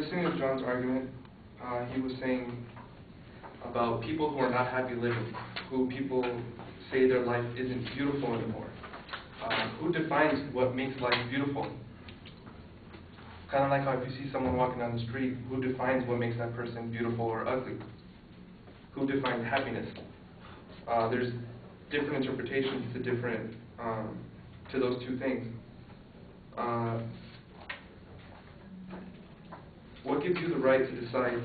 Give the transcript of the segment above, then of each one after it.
listening to John's argument, he was saying about people who are not happy living, who people say their life isn't beautiful anymore. Who defines what makes life beautiful? Kind of like how if you see someone walking down the street, who defines what makes that person beautiful or ugly? Who defines happiness? There's different interpretations to those two things. What gives you the right to decide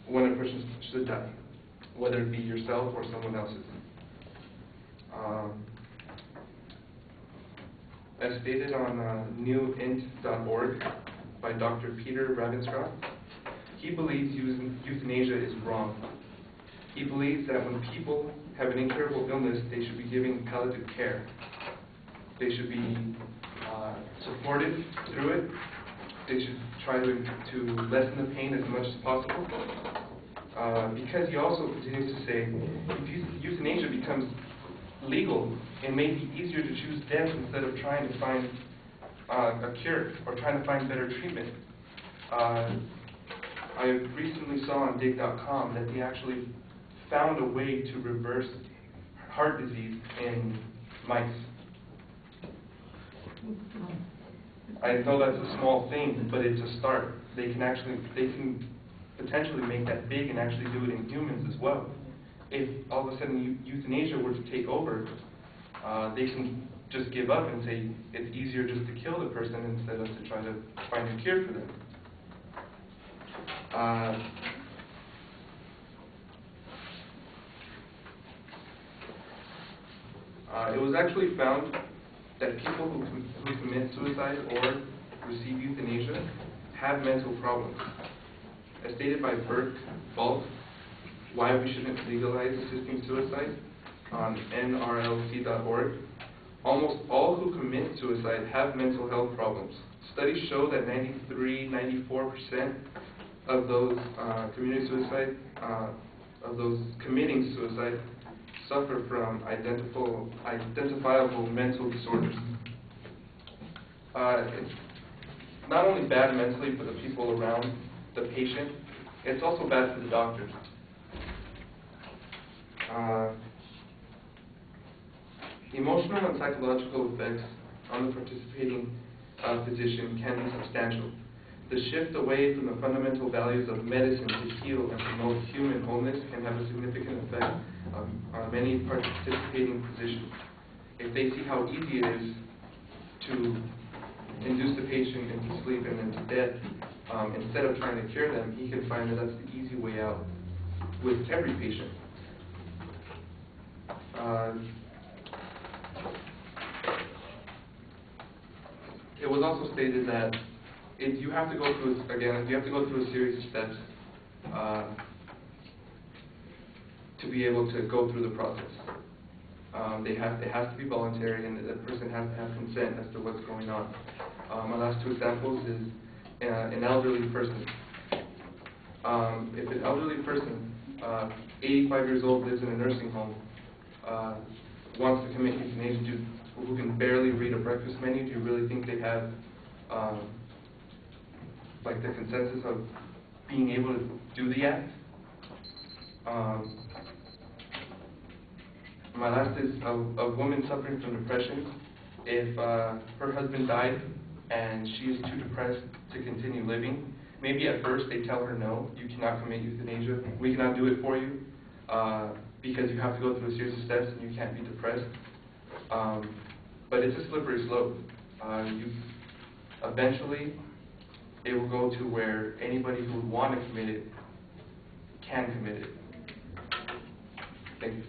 when a person should die, whether it be yourself or someone else's? As stated on newint.org by Dr. Peter Ravenscroft, he believes euthanasia is wrong. He believes that when people have an incurable illness, they should be given palliative care. They should be supported through it. They should try to lessen the pain as much as possible. Because he also continues to say, if euthanasia becomes legal, it may be easier to choose death instead of trying to find a cure or trying to find better treatment. I recently saw on dig.com that they actually found a way to reverse heart disease in mice. I know that's a small thing, but it's a start. They can potentially make that big and actually do it in humans as well. If all of a sudden euthanasia were to take over, they can just give up and say it's easier just to kill the person instead of to try to find a cure for them. It was actually found that people who commit suicide or receive euthanasia have mental problems. As stated by Burke Balt, Why We Shouldn't Legalize Assisting Suicide on nrlc.org, almost all who commit suicide have mental health problems. Studies show that 93–94% of those committing suicide suffer from identifiable mental disorders. It's not only bad mentally for the people around the patient, it's also bad for the doctors. Emotional and psychological effects on the participating physician can be substantial. The shift away from the fundamental values of medicine to heal and promote human wholeness can have a significant effect on many participating physicians. If they see how easy it is to induce the patient into sleep and into death, instead of trying to cure them, he can find that that's the easy way out with every patient. It was also stated that you have to go through a series of steps to be able to go through the process. It has to be voluntary, and the person has to have consent as to what's going on. My last two examples is an elderly person. If an elderly person, 85 years old, lives in a nursing home, wants to commit euthanasia, who can barely read a breakfast menu, do you really think they have like the consensus of being able to do the act? My last is a woman suffering from depression. If her husband died and she is too depressed to continue living, maybe at first they tell her, no, you cannot commit euthanasia, we cannot do it for you, because you have to go through a series of steps and you can't be depressed. But it's a slippery slope. Eventually, it will go to where anybody who would want to commit it can commit it. Thank you.